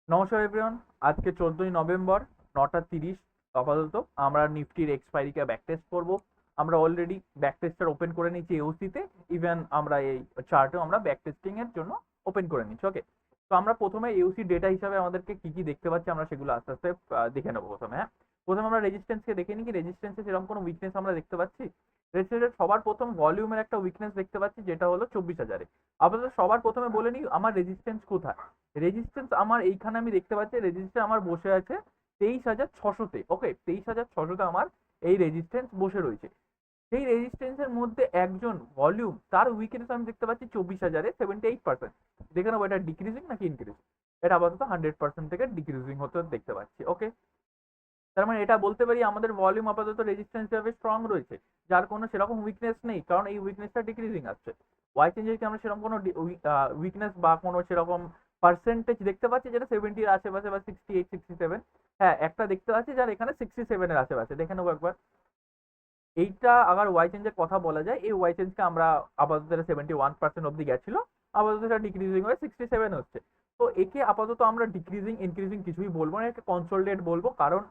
নমস্কার এভরিওয়ান। আজকে 14ই নভেম্বর 9টা 30। আপাতত আমরা নিফটির এক্সপায়ারিকে ব্যাক টেস্ট করবো। আমরা অলরেডি ব্যাক টেস্টার ওপেন করে নিয়েছি ইউসিতে। ইভেন আমরা এই চার্টেও আমরা ব্যাক টেস্টিং এর জন্য ওপেন করে নিচ্ছি। ওকে, তো আমরা প্রথমে ইউসি ডেটা হিসাবে আমাদেরকে কি কি দেখতে পাচ্ছি আমরা সেগুলো আস্তে আস্তে দেখে নেবো। প্রথমে প্রথমে আমরা রেজিস্ট্যান্সকে দেখে নিই, কি রেজিস্ট্যান্সে সেরকম কোনো উইকনেস আমরা দেখতে পাচ্ছি। রেজিস্ট্যান্সের সবার প্রথম ভলিউমের একটা উইকনেস দেখতে পাচ্ছি, যেটা হলো 24,000-এ। আপাতত সবার প্রথমে বলে নিই আমার রেজিস্ট্যান্স কোথায়। রেজিস্ট্যান্স আমার এইখানে আমি দেখতে পাচ্ছি, রেজিস্ট্যান্স আমার বসে আছে 23,600-তে। ওকে, 23,600-তে আমার এই রেজিস্ট্যান্স বসে রয়েছে। সেই রেজিস্ট্যান্সের মধ্যে একজন ভলিউম তার উইকনেস আমি দেখতে পাচ্ছি 24,000-এ 78%। দেখে নেবো এটা ডিক্রিজিং নাকি ইনক্রিজ। এটা আপাতত 100% থেকে ডিক্রিজিং হতে দেখতে পাচ্ছি। ওকে, তার মানে এটা বলতে পারি আমাদের ভলিউম আপাতত রেজিস্ট্যান্স হিসাবে স্ট্রং রয়েছে, যার কোনো সেরকম উইকনেস নেই, কারণ এই উইকনেসটা ডিক্রিজিং আসছে। ওয়াই চেঞ্জের কি আমরা সেরকম কোনো উইকনেস বা কোনো সেরকম পার্সেন্টেজ দেখতে পাচ্ছি যেটা 70-এর আশেপাশে বা 68-67? হ্যাঁ, একটা দেখতে পাচ্ছি যার এখানে 67-এর আশেপাশে। দেখে নেবো একবার। এইটা আবার ওয়াই চেঞ্জের কথা বলা যায়, এই ওয়াই চেঞ্জকে আমরা আপাতত 71% অব্দি গেছিল, আপাতত এটা ডিক্রিজিং হয়ে 67 হচ্ছে। তো একে আপাতত আমরা ডিক্রিজিং ইনক্রিজিং কিছুই বলবো না, একে কনসোলিডেট বলবো। কারণ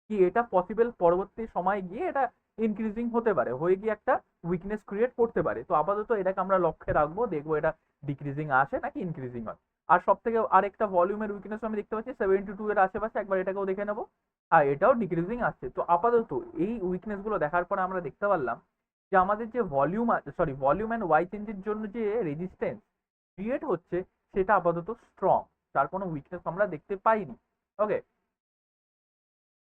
কি এটা পসিবল পরবর্তী সময় গিয়ে এটা ইনক্রিজিং হতে পারে, হয়ে গিয়ে একটা উইকনেস ক্রিয়েট করতে পারে। তো আপাতত এটাকে আমরা লক্ষ্যে রাখবো, দেখবো এটা ডিক্রিজিং আসে নাকি ইনক্রিজিং হয়। আর সব থেকে আরেকটা ভলিউমের উইকনেস আমি দেখতে পাচ্ছি 72-এর আশেপাশে, একবার এটাকেও দেখে নেবো। আর এটাও ডিক্রিজিং আসছে। তো আপাতত এই উইকনেস গুলো দেখার পরে আমরা দেখতে পারলাম যে আমাদের যে ভলিউম অ্যান্ড ওয়াই চেঞ্জের জন্য যে রেজিস্ট্যান্স ক্রিয়েট হচ্ছে সেটা আপাতত স্ট্রং, তার কোনো উইকনেস আমরা দেখতে পাইনি। ওকে,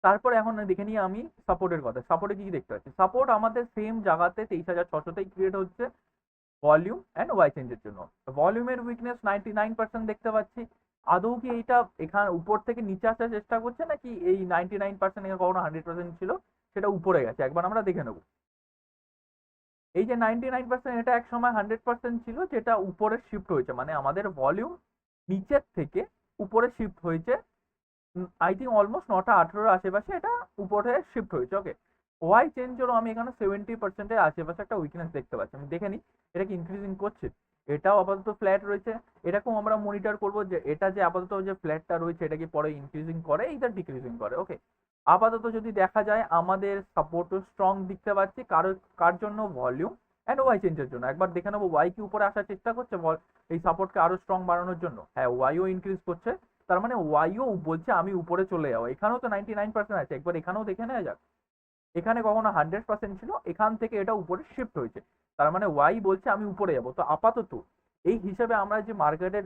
তারপর এখন দেখে নিই আমি সাপোর্টের কথা। সাপোর্টে কি কি দেখতে পাচ্ছি, সাপোর্ট আমাদের সেম জায়গাতে 23,600-তেই ক্রিয়েট হচ্ছে ভলিউম অ্যান্ড ওয়াই চেঞ্জের জন্য। ভলিউমের উইকনেস 99% দেখতে পাচ্ছি। আদৌ কি এইটা এখানে উপর থেকে নিচে আসার চেষ্টা করছে, নাকি এই 99% এখানে কখনো 100% ছিল সেটা উপরে গেছে, একবার আমরা দেখে নেবো। এই যে 99% এটা এক সময় 100% ছিল, যেটা উপরে শিফট হয়েছে, মানে আমাদের ভলিউম নিচের থেকে উপরে শিফট হয়েছে। আই থিঙ্ক অলমোস্ট 9টা 18-এর আশেপাশে এটা উপরে শিফট হয়েছে। ওকে, ওয়াই চেঞ্জেরও আমি এখানে 70%-এর আশেপাশে একটা উইকনেস দেখতে পাচ্ছি। আমি দেখে নিই এটা কি ইনক্রিজিং করছে। এটাও আপাতত ফ্ল্যাট রয়েছে। এরকম আমরা মনিটর করবো যে এটা যে আপাতত যে ফ্ল্যাটটা রয়েছে এটা কি পরে ইনক্রিজিং করে এইটা ডিক্রিজিং করে। ওকে, আপাতত যদি দেখা যায় আমাদের সাপোর্টও স্ট্রং দেখতে পাচ্ছি, কার জন্য, ভলিউম অ্যান্ড ওয়াই চেঞ্জের জন্য। একবার দেখে নেবো ওয়াই কি উপরে আসার চেষ্টা করছে এই সাপোর্টকে আরো স্ট্রং বানানোর জন্য। হ্যাঁ, ওয়াইও ইনক্রিজ করছে, তার মানে ওয়াইও বলছে আমি উপরে চলে যাবো। এখানেও তো 99% আছে, একবার এখানেও দেখে নেওয়া যাক। এখানে কখনো 100% ছিল, এখান থেকে এটা উপরে শিফট হয়েছে, তার মানে ওয়াই বলছে আমি উপরে যাবো। তো আপাতত এই হিসেবে আমরা যে মার্কেটের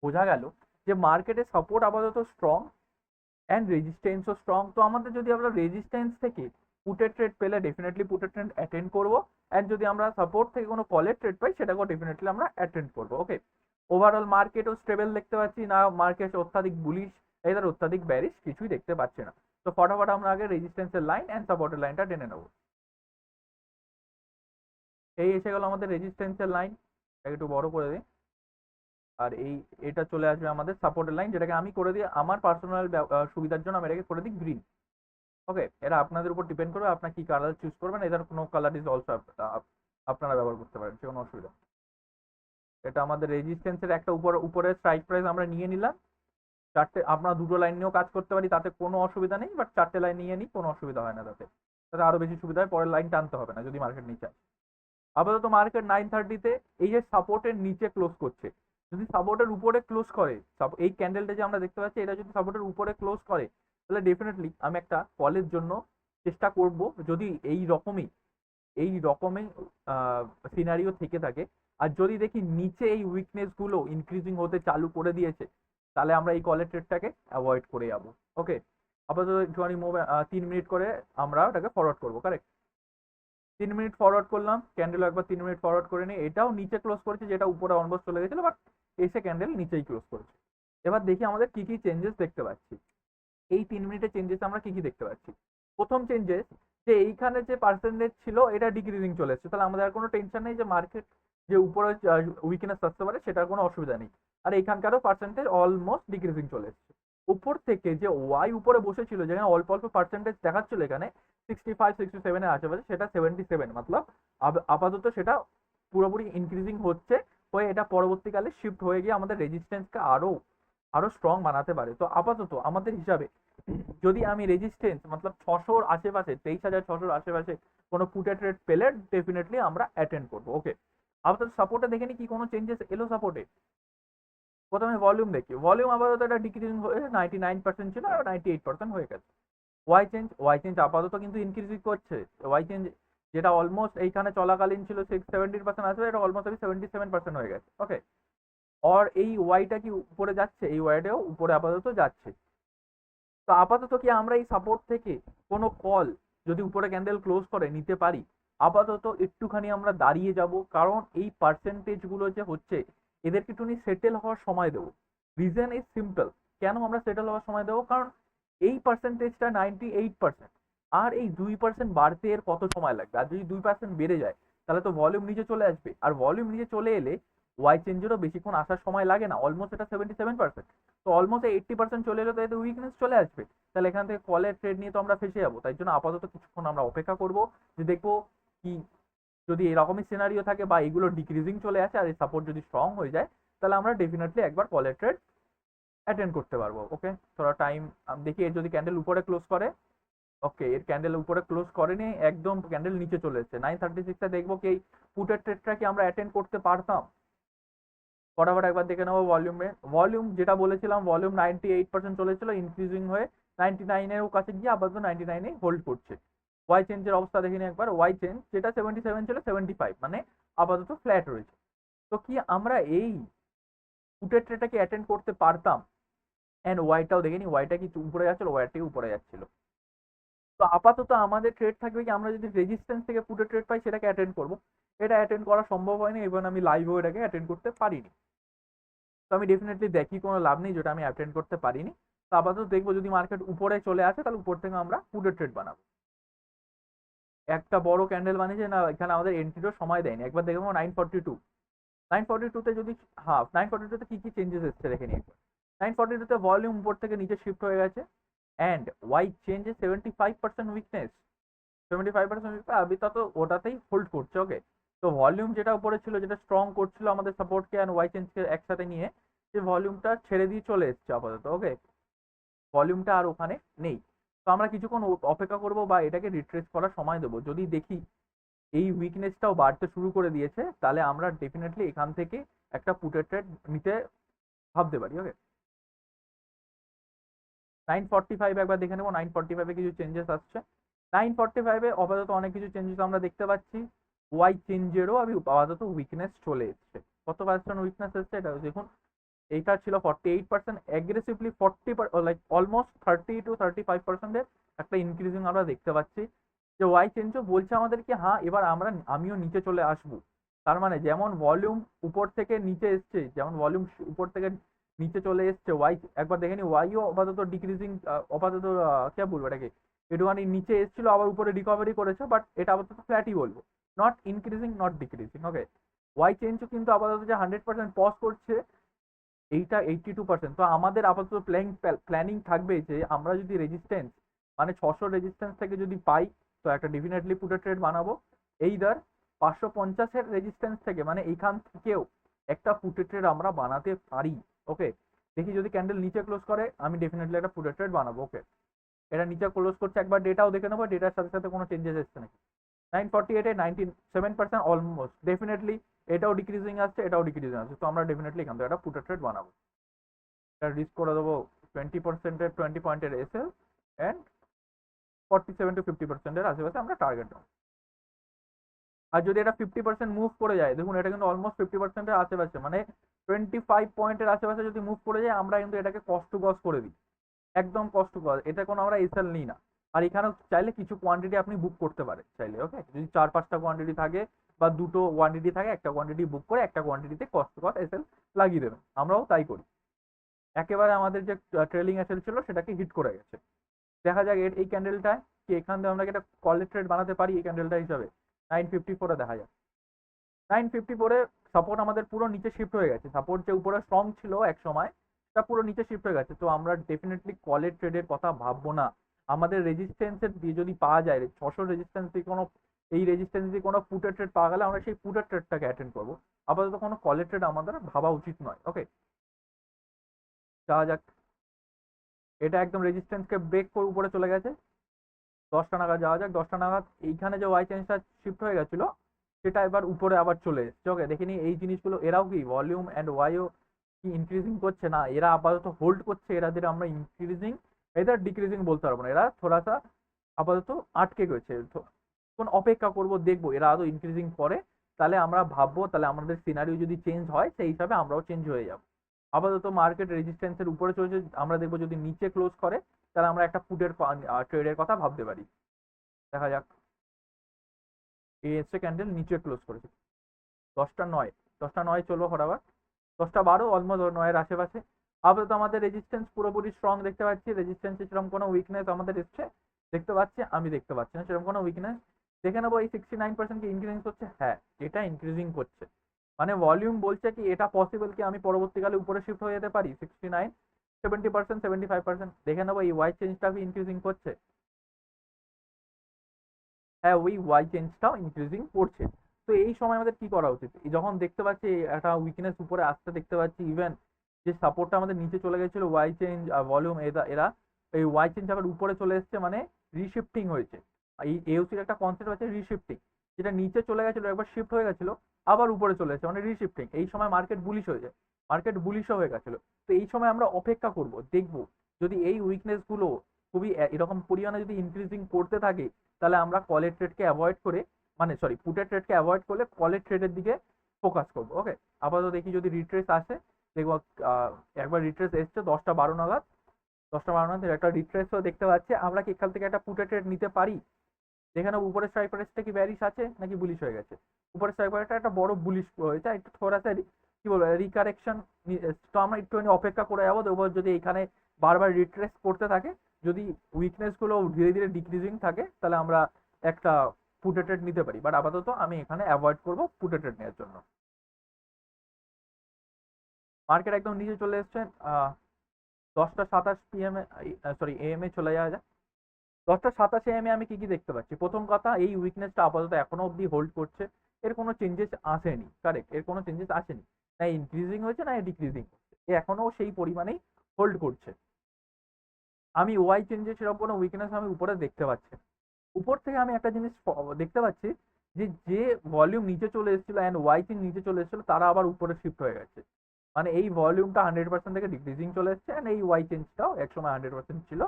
বোঝা গেল যে মার্কেটের সাপোর্ট আপাতত স্ট্রং অ্যান্ড রেজিস্ট্যান্সও স্ট্রং। তো আমাদের যদি আমরা রেজিস্ট্যান্স থেকে পুটের ট্রেড পেলে ডেফিনেটলি পুটের ট্রেড অ্যাটেন্ড করবো, অ্যান্ড যদি আমরা সাপোর্ট থেকে কোনো কলের ট্রেড পাই সেটাকেও ডেফিনেটলি আমরা অ্যাটেন্ড করবো। ওকে, ওভারঅল মার্কেটও স্টেবল দেখতে পাচ্ছি না, মার্কেট অত্যাধিক বুলিশ এদের অত্যাধিক ব্যারিশ কিছুই দেখতে পাচ্ছি না। তো ফটাফট আমরা আগে রেজিস্ট্যান্সের লাইন অ্যান্ড সাপোর্টের লাইনটা টেনে নেবো। এই এসে গেল আমাদের রেজিস্ট্যান্সের লাইন, একটু বড় করে দিই। আর এটা চলে আসবে আমাদের সাপোর্টের লাইন, যেটাকে আমি করে দিই আমার পার্সোনাল সুবিধার জন্য আমি এটাকে করে দিই গ্রিন। ওকে, এটা আপনাদের উপর ডিপেন্ড করবে আপনার কি কালার চুজ করবেন, এদের কোনো কালার ইজ অলসো আপনারা ব্যবহার করতে পারেন, সে কোনো অসুবিধা নেই। এটা আমাদের রেজিস্ট্যান্সের একটা উপরে স্ট্রাইক প্রাইস আমরা নিয়ে নিলাম। চারটে আমরা দুটো লাইন নিয়েও কাজ করতে পারি, তাতে কোনো অসুবিধা নেই, বাট চারটে লাইন নিয়ে নিই, কোনো অসুবিধা হয় না। তাতে তাতে আরো বেশি সুবিধা হয়, পরের লাইন টানতে হবে না যদি মার্কেট নিচে আসে। আপাতত মার্কেট 9:30-তে এই যে সাপোর্টের নিচে ক্লোজ করছে, যদি সাপোর্টের উপরে ক্লোজ করে, এই ক্যান্ডেলটা যে আমরা দেখতে পাচ্ছি এটা যদি সাপোর্টের উপরে ক্লোজ করে, তাহলে ডেফিনেটলি আমি একটা কলের জন্য চেষ্টা করব। যদি এই রকমই সিনারিও থেকে থাকে, আর যদি দেখি নিচে এই উইকনেস গুলো ইনক্রিজিং হতে চালু করে দিয়েছে, তাহলে আমরা এই কলের ট্রেডটাকে অ্যাভয়েড করে যাবো। ওকে, আপাতত একটুখানি 3 মিনিট করে আমরা ওটাকে ফরওয়ার্ড করবো। কারেক্ট, 3 মিনিট ফরওয়ার্ড করলাম, ক্যান্ডেল একবার 3 মিনিট ফরওয়ার্ড করে নিই। এটাও নিচে ক্লোজ করেছে, যেটা উপরে অলমোস্ট চলে গেছিল, বাট এসে ক্যান্ডেল নিচেই ক্লোজ করেছে। এবার দেখি আমাদের কি কি চেঞ্জেস দেখতে পাচ্ছি। এই 3 মিনিটের চেঞ্জেস আমরা কি কি দেখতে পাচ্ছি। প্রথম চেঞ্জেস, যে এইখানে যে পার্সেন্টেজ ছিল এটা ডিক্রিজিং চলে এসছে, তাহলে আমাদের আর কোনো টেনশন নেই যে মার্কেট যে উপরে উইকনেস আসতে পারে সেটার কোনো অসুবিধা নেই। আর এইখানকারও পার্সেন্টেজ অলমোস্ট ডিক্রিজিং চলে এসছে। উপর থেকে যে ওয়াই উপরে বসেছিল, যেখানে অল্প অল্প পার্সেন্টেজ দেখাচ্ছিল এখানে 65-67-এর আশেপাশে, সেটা 77, মতলব আপাতত সেটা পুরোপুরি ইনক্রিজিং হচ্ছে, হয়ে এটা পরবর্তীকালে শিফট হয়ে গিয়ে আমাদের রেজিস্ট্যান্সকে আরো আরো স্ট্রং বানাতে পারে। তো আপাতত আমাদের হিসাবে যদি আমি রেজিস্ট্যান্স মতলব 600 আশেপাশে 23,600 আশেপাশে কোনো পুট এট রেট পেলে ডেফিনেটলি আমরা অ্যাটেন্ড করবো। ওকে, আপাতত সাপোর্টে দেখে নি কি কোনো চেঞ্জেস এলো সাপোর্টে। প্রথমে ভলিউম দেখি, ভলিউম আপাতত একটা ডিক্রিজিং হয়ে 99% ছিল আর 98% হয়ে গেছে। ওয়াই চেঞ্জ আপাতত কিন্তু ইনক্রিজিং করছে। ওয়াই চেঞ্জ যেটা অলমোস্ট এইখানে চলাকালীন ছিল 70% আসবে, এটা অলমোস্ট আমি 77% হয়ে গেছে। ওকে, আর এই ওয়াইটা কি উপরে যাচ্ছে, এই ওয়াইটাও উপরে আপাতত যাচ্ছে। তো আপাতত কি আমরা এই সাপোর্ট থেকে কোনো কল যদি উপরে ক্যান্ডেল ক্লোজ করে নিতে পারি? আপাতত একটুখানি আমরা দাঁড়িয়ে যাব, কারণ এই পার্সেন্টেজ গুলো যে হচ্ছে এদেরকে একটুখানি সেটেল হওয়ার সময় দেবো। রিজন ইজ সিম্পল, কেন আমরা সেটেল হওয়ার সময় দেবো? কারণ এই পার্সেন্টেজটা 98%, আর এই 2% বাড়তে এর কত সময় লাগবে? আর যদি 2% বেড়ে যায় তাহলে তো ভলিউম নিচে চলে আসবে, আর ভলিউম নিচে চলে এলে ওয়াই চেঞ্জেরও বেশিক্ষণ আসার সময় লাগে না, অলমোস্ট এটা 77%। তো অলমোস্ট 80% চলে এলে তো এতে উইকনেস চলে আসবে, তাহলে এখান থেকে কলের ট্রেড নিয়ে তো আমরা ফেসে যাবো। তাই জন্য আপাতত কিছুক্ষণ আমরা অপেক্ষা করব, যে দেখবো কি যদি এরকমই সিনারিও থাকে বা এগুলো ডিক্রিজিং চলে আসে আর এই সাপোর্ট যদি স্ট্রং হয়ে যায়, তাহলে আমরা ডেফিনেটলি একবার কলের ট্রেড অ্যাটেন্ড করতে পারবো। ওকে, থোড়া টাইম দেখি, এর যদি ক্যান্ডেল উপরে ক্লোজ করে। ওকে, এর ক্যান্ডেল উপরে ক্লোজ করেনি, একদম ক্যান্ডেল নিচে চলে এসেছে 936। দেখবো কি এই পুটের ট্রেডটা কি আমরা অ্যাটেন্ড করতে পারতাম। ফটাফট একবার দেখে নেবো ভলিউমে। ভলিউম যেটা বলেছিলাম, ভলিউম 98% চলেছিল, ইনক্রিজিং হয়ে 99-এর কাছে গিয়ে আপাতত 99-এ হোল্ড করছে। ওয়াই চেঞ্জের অবস্থা দেখে নিই একবার। ওয়াই চেঞ্জ যেটা 77 ছিল 75, মানে আপাতত ফ্ল্যাট রয়েছে। তো কি আমরা এই পুটের ট্রেডটাকে অ্যাটেন্ড করতে পারতাম? অ্যান্ড ওয়াইটাও দেখে নিই, ওয়াইটা কি উপরে যাচ্ছিল, ওয়াইটাই উপরে যাচ্ছিল। তো আপাতত আমাদের ট্রেড থাকবে কি, আমরা যদি রেজিস্ট্যান্স থেকে পুটের ট্রেড পাই সেটাকে অ্যাটেন্ড করবো। এটা অ্যাটেন্ড করা সম্ভব হয়নি, এবং আমি লাইভও এটাকে অ্যাটেন্ড করতে পারিনি। তো আমি ডেফিনেটলি দেখি কোনো লাভ নেই যেটা আমি অ্যাটেন্ড করতে পারিনি। তো আপাতত দেখবো যদি মার্কেট উপরে চলে আসে তাহলে উপর থেকে আমরা পুটের ট্রেড বানাবো। একটা বড় ক্যান্ডেল বানিয়েছে না, এখানে আমাদের এন্ট্রিরও সময় দেয়নি। একবার দেখবো 942, 942-তে যদি, হ্যাঁ 942-তে কি কি চেঞ্জেস এসছে দেখে নিই একবার। 942-তে ভলিউম উপর থেকে নিচে শিফট হয়ে গেছে, অ্যান্ড ওয়াই চেঞ্জে 75% উইকনেস। 75% উইকনেস আমি তো ওটাতেই হোল্ড করছে। ওকে, তো ভলিউম যেটা উপরে ছিল, যেটা স্ট্রং করছিল আমাদের সাপোর্টকে অ্যান্ড ওয়াই চেঞ্জকে একসাথে নিয়ে, যে ভলিউমটা ছেড়ে দিয়ে চলে এসছে আপাতত। ওকে, ভলিউমটা আর ওখানে নেই। তো আমরা কিছুক্ষণ অপেক্ষা করব বা এটাকে রিট্রেস করার সময় দেবো। যদি দেখি এই উইকনেসটাও বাড়তে শুরু করে দিয়েছে, তাহলে আমরা ডেফিনেটলি এখান থেকে একটা পুটের ট্রেড নিতে ভাবতে পারি। ওকে, 945 একবার দেখে নেবো, 945-এ কিছু চেঞ্জেস আসছে। 945-এ আপাতত অনেক কিছু চেঞ্জেস আমরা দেখতে পাচ্ছি। ওয়াই চেঞ্জেরও আমি আপাতত উইকনেস চলে এসছে। কত পার্সেন্ট উইকনেস এসছে এটা দেখুন। এইটা ছিল 48%, অ্যাগ্রেসিভলি 40, লাইক অলমোস্ট 30-35%-এর একটা ইনক্রিজিং আমরা দেখতে পাচ্ছি। যে ওয়াই চেঞ্জও বলছে আমাদেরকে হ্যাঁ এবার আমিও নিচে চলে আসবো। তার মানে যেমন ভলিউম উপর থেকে নিচে এসছে, যেমন ভলিউম উপর থেকে নিচে চলে এসছে, ওয়াই একবার দেখে নি, ওয়াইও আপাতত ডিক্রিজিং, আপাতত কে বলবো এটাকে, একটুখানি নিচে এসেছিল আবার উপরে রিকভারি করেছে, বাট এটা আপাতত ফ্ল্যাটই বলবো, not increasing not decreasing. Okay, Y চেঞ্জও কিন্তু আপাতত যে 100% পজ করছে, এইটা 82%। তো আমাদের আপাতত প্ল্যানিং থাকবে যে আমরা যদি রেজিস্ট্যান্স মানে 600 রেজিস্ট্যান্স থেকে যদি পাই, তো একটা ডেফিনেটলি পুটের ট্রেড বানাবো। এইদার 550-এর রেজিস্ট্যান্স থেকে, মানে এইখান থেকেও একটা পুটের ট্রেড আমরা বানাতে পারি। ওকে, দেখি যদি ক্যান্ডেল নিচে ক্লোজ করে আমি ডেফিনেটলি একটা পুটের ট্রেড বানাবো। ওকে, এটা নিচে ক্লোজ করছে, একবার ডেটাও দেখে নেবো, ডেটার সাথে সাথে কোনো চেঞ্জেস এসছে নাকি। 948-এ 97% অলমোস্ট ডেফিনেটলি এটাও ডিক্রিজিং আসছে, এটাও ডিক্রিজিং আসছে। তো আমরা ডেফিনেটলি এখান থেকে একটা পুটের ট্রেড বানাবো। এটা রিস্ক করে দেবো 20%-এর 20 পয়েন্টের এসএল, অ্যান্ড 47-50%-এর আশেপাশে আমরা টার্গেট দেবো। আর যদি এটা 50% মুভ করে যায়, দেখুন এটা কিন্তু অলমোস্ট 50%-এর আশেপাশে, মানে 25 পয়েন্টের আশেপাশে যদি মুভ করে যায়, আমরা কিন্তু এটাকে কস্ট টু কস্ট করে দিই, একদম কস্ট টু কস্ট। এটা কোনো আমরা এসএল নিই না। আর এখানেও চাইলে কিছু কোয়ান্টিটি আপনি বুক করতে পারেন চাইলে। ওকে, যদি 4-5টা কোয়ান্টিটি থাকে বা দুটো কোয়ান্টিটি থাকে, একটা কোয়ান্টিটি বুক করে একটা কোয়ান্টিটিতে কস্ট টু কস্ট এসএল লাগিয়ে দেবেন, আমরাও তাই করি। একেবারে আমাদের যে ট্রেলিং এসএল ছিল সেটাকে হিট করে গেছে। দেখা যাক এই ক্যান্ডেলটায় কি এখান থেকে আমরা একটা কলের ট্রেড বানাতে পারি এই ক্যান্ডেলটা হিসাবে। 954-এ দেখা যাক। 954-এ সাপোর্ট আমাদের পুরো নিচে শিফট হয়ে গেছে, সাপোর্ট যে উপরে স্ট্রং ছিল এক সময় তা পুরো নিচে শিফট হয়ে গেছে। তো আমরা ডেফিনেটলি কলের ট্রেডের কথা ভাববো না। আমাদের রেজিস্ট্যান্সের দিয়ে যদি পাওয়া যায় 600 রেজিস্ট্যান্স দিয়ে কোনো, এই রেজিস্ট্যান্স দিয়ে কোনো পুটের ট্রেড পাওয়া গেলে আমরা সেই পুটের ট্রেডটাকে অ্যাটেন্ড করবো। আপাতত কোনো কলের ট্রেড আমাদের ভাবা উচিত নয়। ওকে, যাওয়া যাক, এটা একদম রেজিস্ট্যান্সকে ব্রেক করে উপরে চলে গেছে। 10টা নাগাদ যাওয়া যাক, 10টা নাগাদ এইখানে যে ওয়াই চেঞ্জটা শিফট হয়ে গেছিল সেটা এবার উপরে আবার চলে এসছে। ওকে, দেখিনি এই জিনিসগুলো, এরাও কি ভলিউম অ্যান্ড ওয়াইও কি ইনক্রিজিং করছে না, এরা আপাতত হোল্ড করছে, এরাদের আমরা ইনক্রিজিং এদের ডিক্রিজিং বলতে পারবো না, এরা থোড়াসা আপাতত আটকে গেছে। কোন অপেক্ষা করব, দেখবো এরা আদৌ ইনক্রিজিং করে, তাহলে আমরা ভাববো, তাহলে আমাদের সিনারিও যদি চেঞ্জ হয় সেই হিসাবে আমরাও চেঞ্জ হয়ে যাবো। আপাতত মার্কেট রেজিস্ট্যান্সের উপরে চলছে, আমরা দেখবো যদি নিচে ক্লোজ করে তাহলে আমরা একটা পুটের ট্রেডের কথা ভাবতে পারি। দেখা যাক, এই এসছে ক্যান্ডেল নিচে ক্লোজ করেছে 10টা 9, 10টা 9 চলবো ফটাফট, 10টা 12 অলমোস্ট 9-এর আশেপাশে। আপাতত আমাদের রেজিস্ট্যান্স পুরোপুরি স্ট্রং দেখতে পাচ্ছি, রেজিস্ট্যান্সে সেরকম কোনো উইকনেস আমাদের এসছে দেখতে পাচ্ছি, আমি দেখতে পাচ্ছি না সেরকম কোনো উইকনেস। দেখে নেবো এই 69% কি ইনক্রিজিং করছে, হ্যাঁ এটা ইনক্রিজিং করছে, মানে ভলিউম বলছে কি এটা পসিবল কি আমি পরবর্তীকালে উপরে শিফট হয়ে যেতে পারি 69, 70%, 75%। দেখে নেবো এই ওয়াই চেঞ্জটা কি ইনক্রিজিং করছে, হ্যাঁ ওই ওয়াই চেঞ্জটাও ইনক্রিজিং করছে। তো এই সময় আমাদের কি করা উচিত, যখন দেখতে পাচ্ছি একটা উইকনেস উপরে আসতে দেখতে পাচ্ছি, ইভেন যে সাপোর্টটা আমাদের নিচে চলে গেছিল ওয়াই চেঞ্জ ভলিউম, এরা এই ওয়াই চেঞ্জ আবার উপরে চলে এসছে, মানে রিশিফটিং হয়েছে। এই এওসির একটা কনসেপ্ট আছে রিশিফটিং, যেটা নিচে চলে গেছিল একবার শিফট হয়ে গেছিল আবার উপরে চলে এসেছে, মানে রিশিফটিং। এই সময় মার্কেট বুলিশ হয়ে যায়, মার্কেট বুলিশও হয়ে গেছিল। তো এই সময় আমরা অপেক্ষা করব, দেখব যদি এই উইকনেস গুলো খুবই এরকম পরিমাণে যদি ইনক্রিজিং করতে থাকে, তাহলে আমরা কলের ট্রেডকে অ্যাভয়েড করে, মানে সরি পুটের ট্রেডকে অ্যাভয়েড করলে কলের ট্রেডের দিকে ফোকাস করবো। ওকে, আপাতত দেখি যদি রিট্রেস আসে, দেখবো একবার রিট্রেস এসছে 10টা 12 নাগাদ, 10টা 12 নাগাদ একটা রিট্রেসও দেখতে পাচ্ছি। আমরা কি এখান থেকে একটা পুটের ট্রেড নিতে পারি, যেখানে উপরের স্ট্রাইক প্রাইসটা কি ব্যারিশ আছে নাকি বুলিশ হয়ে গেছে, উপরের স্ট্রাইক প্রাইসটা একটা বড় বুলিশ হয়েছে, একটু থোড়াসা কি বলবো রিকারেকশন। তো আমরা একটুখানি অপেক্ষা করে যাবো, দেখবো যদি এখানে বারবার রিট্রেস করতে থাকে, যদি উইকনেস গুলো ধীরে ধীরে ডিক্রিজিং থাকে, তাহলে আমরা একটা পুটে ট্রেড নিতে পারি। বাট আপাতত আমি এখানে অ্যাভয়েড করবো পুটে ট্রেড নেওয়ার জন্য। মার্কেট একদম নিচে চলে এসছে, 10টা 27 PM এ, সরি AM এ চলে যাওয়া যায়। 10টা 27 AM এ আমি কি কি দেখতে পাচ্ছি, প্রথম কথা এই উইকনেসটা আপাতত এখনো অব্দি হোল্ড করছে, এর কোনো চেঞ্জেস আসেনি, কারেক্ট, এর কোনো চেঞ্জেস আসেনি, না ইনক্রিজিং হয়েছে না ডিক্রিজিং হচ্ছে, এ এখনো সেই পরিমাণেই হোল্ড করছে। আমি ওয়াই চেঞ্জে সেরকম কোনো উইকনেস আমি উপরে দেখতে পাচ্ছি না। উপর থেকে আমি একটা জিনিস দেখতে পাচ্ছি, যে যে ভলিউম নিচে চলে এসেছিল অ্যান্ড ওয়াই চেঞ্জ নিচে চলে এসেছিল, তারা আবার উপরে শিফট হয়ে গেছে, মানে এই ভলিউমটা 100% থেকে ডিক্রিজিং চলে এসছে, অ্যান্ড এই ওয়াই চেঞ্জটাও একসময় 100% ছিল,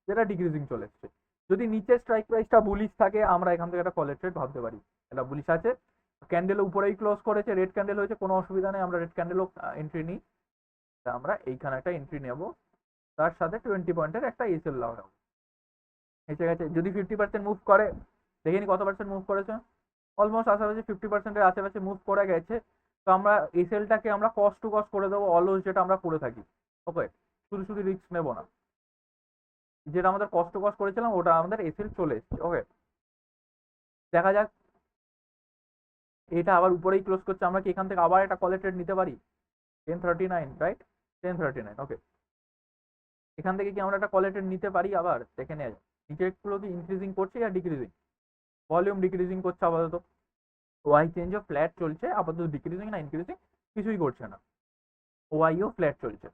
যেটা ডিক্রিজিং চলে এসছে। যদি নিচের স্ট্রাইক প্রাইসটা বুলিশ থাকে, আমরা এখান থেকে একটা কলের ট্রেড ভাবতে পারি, এটা বুলিশ আছে, ক্যান্ডেল উপরেই ক্লোজ করেছে, রেড ক্যান্ডেল হয়েছে, কোনো অসুবিধা নেই, আমরা রেড ক্যান্ডেলও এন্ট্রি নিই। আমরা এইখানে একটা এন্ট্রি নেব, তার সাথে 20 পয়েন্টের একটা এসএল লাগাবো। এসে গেছে, যদি 50% মুভ করে, দেখে নি কত পার্সেন্ট মুভ করেছে, অলমোস্ট আশেপাশে 50%-এর আশেপাশে মুভ করে গেছে। তো আমরা এসএলটাকে আমরা কস্ট টু কস্ট করে দেবো, অলওয়েজ যেটা আমরা করে থাকি। ওকে, শুধু শুধু রিস্ক নেবো না, যেটা আমাদের কষ্ট কষ্ট করেছিলাম ওটা আমাদের এসএল চলে এসেছে। ওকে, দেখা যাক, এটা আবার উপরেই ক্লোজ করছে, আমরা কি এখান থেকে আবার একটা কলের ট্রেড নিতে পারি 1039, রাইট, 1039। ওকে, এখান থেকে কি আমরা একটা কলের ট্রেড নিতে পারি, আবার দেখে নেওয়া যায় নিচেগুলো কি ইনক্রিজিং করছে আর ডিক্রিজিং, ভলিউম ডিক্রিজিং করছে আপাতত, ওয়াই চেঞ্জও ফ্ল্যাট চলছে আপাতত, ডিক্রিজিং না ইনক্রিজিং কিছুই করছে না, ওয়াইও ফ্ল্যাট চলছে।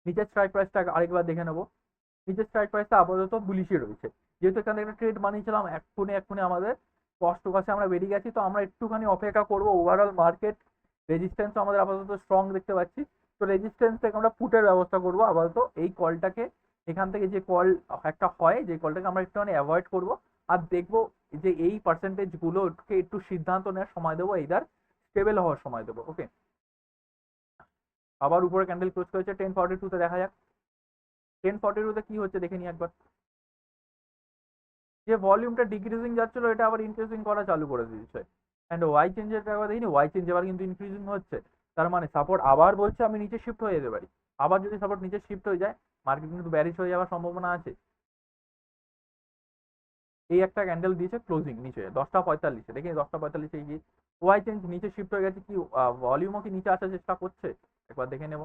নিচের স্ট্রাইক প্রাইসটা আরেকবার দেখে নেবো, নিচের স্ট্রাইক প্রাইসটা আপাতত বুলিশই রয়েছে, যেহেতু এখানে একটা ট্রেড বানিয়েছিলাম, এক্ষুনি এক্ষুনি আমাদের কষ্ট কাছে আমরা বেরিয়ে গেছি, তো আমরা একটুখানি অপেক্ষা করবো। ওভারঅল মার্কেট রেজিস্ট্যান্স আমাদের আপাতত স্ট্রং দেখতে পাচ্ছি, তো রেজিস্ট্যান্স থেকে আমরা পুটের ব্যবস্থা করবো আপাতত। এই কলটাকে এখান থেকে যে কল একটা হয়, যে কলটাকে আমরা একটুখানি অ্যাভয়েড করবো, আর দেখবো যে এই পার্সেন্টেজ গুলোকে একটু সিদ্ধান্ত নেওয়ার সময় দেবো, এইদার স্টেবল হওয়ার সময় দেবো। ওকে, আবার উপরে ক্যান্ডেল ক্লোজ করেছে 1042-তে, দেখা যাক 1042-তে কি হচ্ছে দেখে নি একবার। যে ভলিউমটা ডিক্রিজিং যাচ্ছিল এটা আবার ইনক্রিজিং করা চালু করে দিয়েছে, অ্যান্ড ওয়াই চেঞ্জের একবার দেখিনি, ওয়াই চেঞ্জ এবার কিন্তু ইনক্রিজিং হচ্ছে, তার মানে সাপোর্ট আবার বলছে আমি নিচে শিফট হয়ে যেতে পারি। আবার যদি সাপোর্ট নিচে শিফট হয়ে যায়, মার্কেট কিন্তু ব্যারিশ হয়ে যাওয়ার সম্ভাবনা আছে। এই একটা ক্যান্ডেল দিয়েছে ক্লোজিং নিচে 10টা 45-এ, দেখি 10টা 45-এ গিয়ে ওয়াই চেঞ্জ নিচে শিফট হয়ে গেছে, কি ভলিউমও কি নিচে আসার চেষ্টা করছে, একবার দেখে নেব।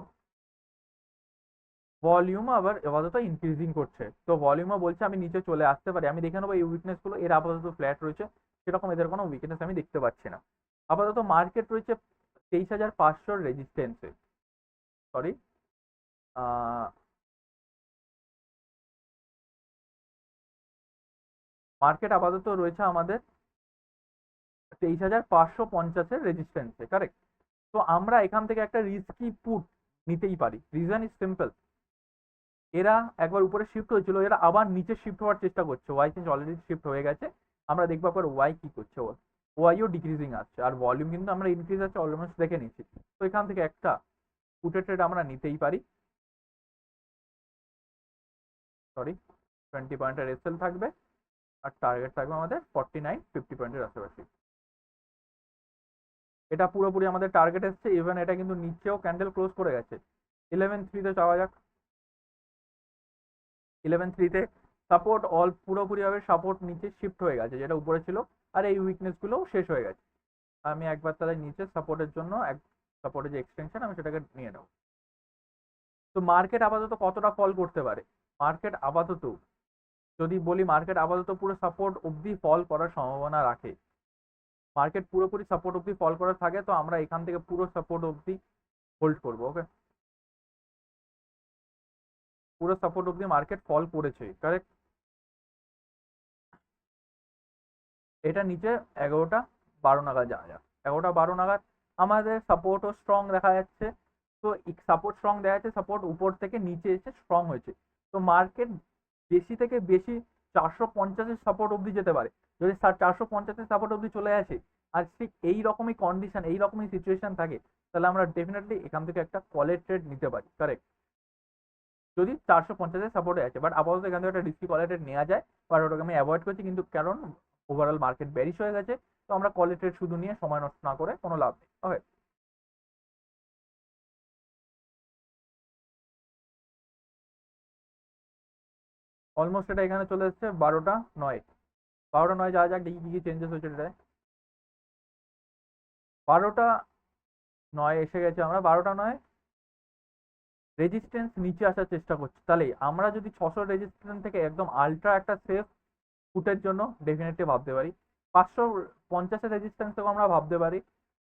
ভলিউম আবার আপাতত ইনক্রিজিং করছে, তো ভলিউমও বলছে আমি নিচে চলে আসতে পারি, আমি দেখে নেবো এই উইকনেস গুলো, এর আপাতত ফ্ল্যাট রয়েছে, সেরকম এদের কোনো উইকনেস আমি দেখতে পাচ্ছি না। আপাতত মার্কেট রয়েছে 23,500 রেজিস্ট্যান্সে, সরি মার্কেট আপাতত রয়েছে আমাদের 23,550-এর রেজিস্ট্যান্সে, কারেক্ট। তো আমরা এখান থেকে একটা রিস্কি পুট নিতেই পারি। রিজন ইজ সিম্পল, এরা একবার উপরে শিফট হয়েছিল, এরা আবার নিচে শিফট হওয়ার চেষ্টা করছে। ওয়াই চেঞ্জ অলরেডি শিফট হয়ে গেছে, আমরা দেখবো একবার ওয়াই কি করছে। ওয়াইও ডিক্রিজিং আসছে, আর ভলিউম কিন্তু আমরা ইনক্রিজ আছে অলমোস্ট দেখে নিচ্ছি। তো এখান থেকে একটা পুটের ট্রেড আমরা নিতেই পারি। সরি, 20 পয়েন্টের এসএল থাকবে, আর টার্গেট থাকবে আমাদের 49-50 পয়েন্টের আশেপাশে। এটা পুরোপুরি আমাদের টার্গেট এসছে, ইভেন এটা কিন্তু নিচেও ক্যান্ডেল ক্লোজ করে গেছে। 11-3 তে যাওয়া যাক। 11-3 তে সাপোর্ট অল পুরোপুরিভাবে সাপোর্ট নিচে শিফট হয়ে গেছে, যেটা উপরে ছিল, আর এই উইকনেস গুলো শেষ হয়ে গেছে। আমি একবার তাহলে নিচে সাপোর্টের জন্য সাপোর্টের যে এক্সটেনশন আমি সেটাকে নিয়ে নেব। তো মার্কেট আপাতত কতটা ফল করতে পারে? মার্কেট আপাতত, যদি বলি মার্কেট আপাতত পুরো সাপোর্ট অবধি ফল করার সম্ভাবনা রাখে। মার্কেট পুরোপুরি সাপোর্ট অবধি ফল করার থাকে, তো আমরা এখান থেকে পুরো সাপোর্ট অবধি হোল্ড করবো। ওকে, পুরো সাপোর্ট অবধি মার্কেট ফল করেছে, কারেক্ট। এটা নিচে 11টা 12 নাগাদ যাওয়া যাক। 11টা 12 নাগাদ আমাদের সাপোর্টও স্ট্রং দেখা যাচ্ছে। তো সাপোর্ট স্ট্রং দেখা যাচ্ছে, সাপোর্ট উপর থেকে নিচে এসে স্ট্রং হয়েছে। তো মার্কেট বেশি থেকে বেশি 450-এর সাপোর্ট অবধি যেতে পারে। যদি 450-এর সাপোর্ট অবধি চলে আসে, আর ঠিক এই রকমই কন্ডিশন, এই রকমই সিচুয়েশন থাকে, তাহলে আমরা ডেফিনেটলি এখান থেকে একটা কলের ট্রেড নিতে পারি, কারেক্ট। যদি 450-এর সাপোর্টে আছে, বাট আপাতত এখান থেকে একটা রিস্কি কলের ট্রেড নেওয়া যায়, বাট ওটাকে আমি অ্যাভয়েড করছি, কিন্তু কারণ ওভারঅল মার্কেট বেরিশ হয়ে গেছে। তো আমরা কলের ট্রেড শুধু নিয়ে সময় নষ্ট না করে কোনো লাভ নেই। ওকে, অলমোস্ট এটা এখানে চলে এসছে 12টা 9। 12টা 9 যাওয়া যাক, দেখি কি কি চেঞ্জেস হয়েছে এটায়। 12টা 9 এসে গেছে, আমরা 12টা 9 রেজিস্ট্যান্স নিচে আসার চেষ্টা করছি। তাহলে আমরা যদি 600 রেজিস্ট্যান্স থেকে একদম আলট্রা একটা সেফ ফুটের জন্য ডেফিনেটলি ভাবতে পারি। 550-এর রেজিস্ট্যান্স থেকেও আমরা ভাবতে পারি।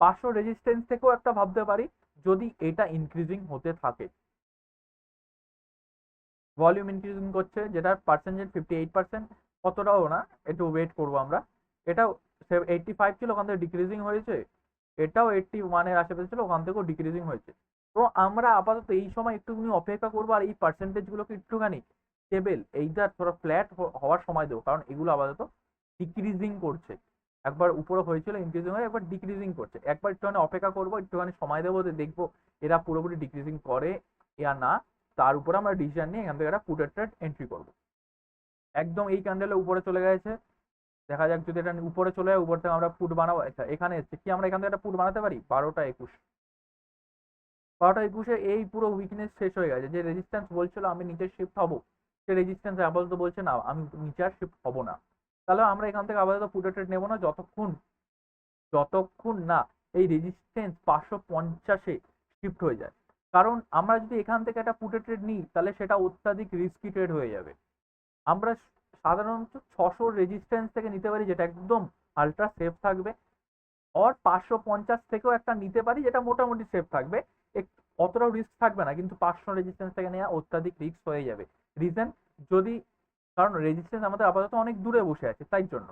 500 রেজিস্ট্যান্স থেকেও একটা ভাবতে পারি, যদি এটা ইনক্রিজিং হতে থাকে। ভলিউম ইনক্রিজিং করছে, যেটার পার্সেন্টেজ 58%, অতটাও না, একটু ওয়েট করবো আমরা। এটাও 85 ছিল, ওখান থেকে ডিক্রিজিং হয়েছে। এটাও 81-এর আশেপাশে ছিল, ওখান থেকেও ডিক্রিজিং হয়েছে। তো আমরা আপাতত এই সময় একটুখানি অপেক্ষা করবো, আর এই পার্সেন্টেজ গুলোকে একটুখানি স্টেবল, এইটা থোড়া ফ্ল্যাট হওয়ার সময় দেবো, কারণ এগুলো আপাতত ডিক্রিজিং করছে। একবার উপরে হয়েছিল ইনক্রিজিং হয়ে, একবার ডিক্রিজিং করছে। একবার একটুখানি অপেক্ষা করবো, একটুখানি সময় দেবো, দেখবো এরা পুরোপুরি ডিক্রিজিং করে या না। তার উপরে আমরা ডিসিশন নিয়ে এখান থেকে একটা পুটের ট্রেড এন্ট্রি করবো। একদম এই ক্যান্ডেলে উপরে চলে গেছে, দেখা যাক যদি এটা উপরে চলে যায়, উপর থেকে আমরা পুট বানাবো। আচ্ছা, এখানে এসছে কি, আমরা এখান থেকে একটা পুট বানাতে পারি। 12টা 21, 12টা 21-এ এই পুরো উইকনেস শেষ হয়ে গেছে। যে রেজিস্ট্যান্স বলছিল আমি নিচে শিফট হবো, সে রেজিস্ট্যান্স আপাতত বলছে না, আমি নিচে আর শিফট হবো না। তাহলে আমরা এখান থেকে আপাতত পুটের ট্রেড নেবো না, যতক্ষণ যতক্ষণ না এই রেজিস্ট্যান্স 550-এ শিফট হয়ে যায়। কারণ আমরা যদি এখান থেকে একটা পুটের ট্রেড নিই, তাহলে সেটা অত্যাধিক রিস্কি ট্রেড হয়ে যাবে। আমরা সাধারণত 600 রেজিস্ট্যান্স থেকে নিতে পারি, যেটা একদম আলট্রা সেফ থাকবে। আর 550 থেকেও একটা নিতে পারি, যেটা মোটামুটি সেফ থাকবে, অতটাও রিস্ক থাকবে না, কিন্তু 500 রেজিস্ট্যান্স থেকে নেওয়া অত্যাধিক রিস্ক হয়ে যাবে। রিজন, যদি, কারণ রেজিস্ট্যান্স আমাদের আপাতত অনেক দূরে বসে আছে, তাই জন্য।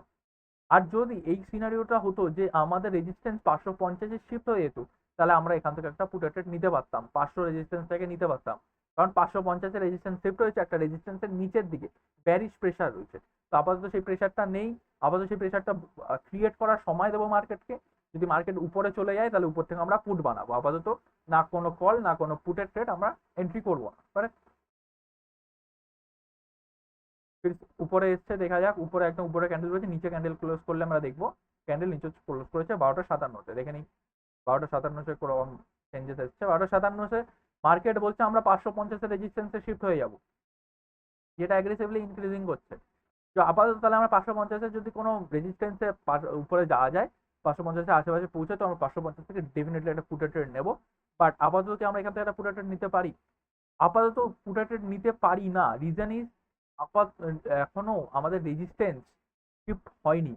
আর যদি এই সিনারিওটা হতো যে আমাদের রেজিস্ট্যান্স 550-এ শিফট হয়ে যেত, তাহলে আমরা এখান থেকে একটা পুট ট্রেড নিতে পারতাম, 500 রেজিস্ট্যান্স থেকে নিতে পারতাম। কারণ 550-এর রেজিস্ট্যান্স শিফট হয়েছে, একটা রেজিস্ট্যান্সের নিচের দিকে ব্যারিশ প্রেশার রয়েছে। তো আপাতত সেই প্রেশারটা নেই, আপাতত সেই প্রেশারটা ক্রিয়েট করার সময় দেবো মার্কেটকে। যদি মার্কেট উপরে চলে যায়, তাহলে উপর থেকে আমরা পুট বানাবো। আপাতত না কোনো কল, না কোনো পুটের ট্রেড আমরা এন্ট্রি করবো না। উপরে এসছে, দেখা যাক। উপরে একদম উপরে ক্যান্ডেল রয়েছে, নিচে ক্যান্ডেল ক্লোজ করলে আমরা দেখবো। ক্যান্ডেল নিচে ক্লোজ করেছে 12টা 57-তে, দেখে নিই। 12টা 57-এ কোরকম চেঞ্জেস এসছে। 12টা 57-এ মার্কেট বলছে আমরা 550-এর রেজিস্ট্যান্সে শিফট হয়ে যাব, যেটা অ্যাগ্রেসিভলি ইনক্রিজিং করছে। তো আপাতত তাহলে আমরা 550-এর যদি কোনো রেজিস্ট্যান্সে উপরে যাওয়া যায়, 550-এর আশেপাশে পৌঁছে, তো আমরা 550 থেকে ডেফিনেটলি একটা পুটের ট্রেড নেবো। বাট আপাতত কি আমরা এখান থেকে একটা পুটের ট্রেড নিতে পারি? আপাতত পুটের ট্রেড নিতে পারি না। রিজন ইজ, এখনো আমাদের রেজিস্ট্যান্স শিফট হয়নি,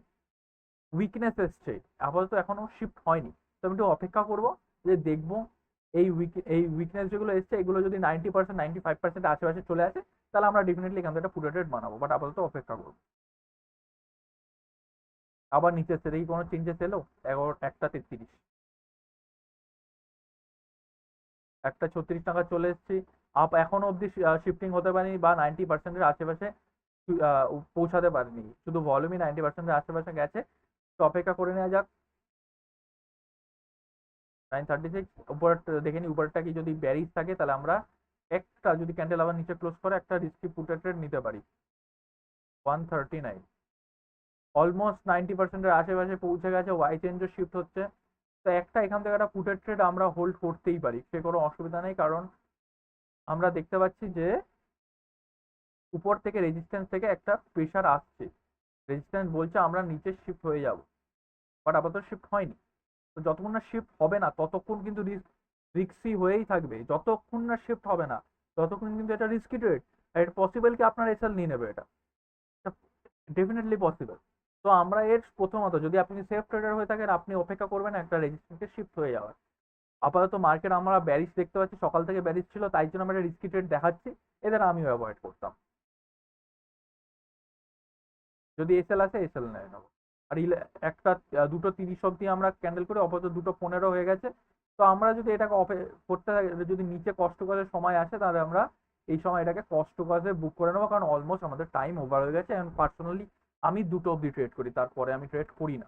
উইকনেস এসছে, আপাতত এখনো শিফট হয়নি। তো আমি একটু অপেক্ষা করবো, যে দেখবো এই উইকনেস যেগুলো এসছে এগুলো যদি 90% 95% আশেপাশে চলে আসে তাহলে আমরা ডেফিনেটলি এখান থেকে একটা পুরো ট্রেড বানাবো, বাট আপাতত অপেক্ষা করবো। আবার নিচে এসে দেখি কোনো চেঞ্জেস এলো। 1টা 33, 1টা 36 টাকা চলে এসেছি। এখনো অব্দি শিফটিং হতে পারিনি বা 90%-এর আশেপাশে পৌঁছাতে পারিনি, শুধু ভলিউমই 90%-এর আশেপাশে গেছে। তো অপেক্ষা করে নেওয়া যাক। 936 উপর দেখে নি, উপরটা কি যদি ব্যারিজ থাকে তাহলে আমরা একটা, যদি ক্যান্ডেল আবার নিচে ক্লোজ করে, একটা রিস্কি পুটের ট্রেড নিতে পারি। 139 অলমোস্ট 90%-এর আশেপাশে পৌঁছে গেছে, ওয়াই চেঞ্জও শিফট হচ্ছে। তো একটা এখান থেকে একটা পুটের ট্রেড আমরা হোল্ড করতেই পারি, সে কোনো অসুবিধা নেই, কারণ আমরা দেখতে পাচ্ছি যে উপর থেকে রেজিস্ট্যান্স থেকে একটা প্রেশার আসছে। রেজিস্ট্যান্স বলছে আমরা নিচে শিফট হয়ে যাব, বাট আপাতত শিফট হয়নি। তো যতক্ষণ না শিফট হবে না ততক্ষণ কিন্তু রিস্কি হয়েই থাকবে। যতক্ষণ না শিফট হবে না ততক্ষণ কিন্তু এটা রিস্কি ট্রেড। এটা পসিবল কি আপনার এসএল নিয়ে নেবে, এটা ডেফিনেটলি পসিবল। তো আমরা এর প্রথমত, যদি আপনি সেফ ট্রেডার হয়ে থাকেন, আপনি অপেক্ষা করবেন একটা রেজিস্ট্যান্সে শিফট হয়ে যাওয়ার। আপাতত মার্কেট আমরা ব্যারিশ দেখতে পাচ্ছি, সকাল থেকে ব্যারিশ ছিল, তাই জন্য আমরা রিস্কি ট্রেড দেখাচ্ছি। এদের আমিও অ্যাভয়েড করতাম। যদি এসএল আসে এসএল নেয় নেবো। আর 2:30 অব্দি আমরা ক্যান্ডেল করে, অপর 2:15 হয়ে গেছে। তো আমরা যদি এটাকে করতে থাকি, যদি নিচে কষ্ট করে সময় আসে, তাহলে আমরা এই সময় এটাকে কষ্ট করে বুক করে নেবো, কারণ অলমোস্ট আমাদের টাইম ওভার হয়ে গেছে। এবং পার্সোনালি আমি 2টো অব্দি ট্রেড করি, তারপরে আমি ট্রেড করি না।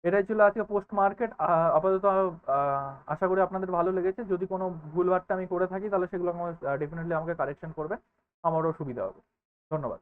এটাই ছিল আজকে পোস্ট মার্কেট। আপাতত আশা করি আপনাদের ভালো লেগেছে। যদি কোনো ভুলভাট্টা আমি করে থাকি তাহলে সেগুলো ডেফিনেটলি আমাকে কারেকশন করবেন, আমারও সুবিধা হবে। ধন্যবাদ।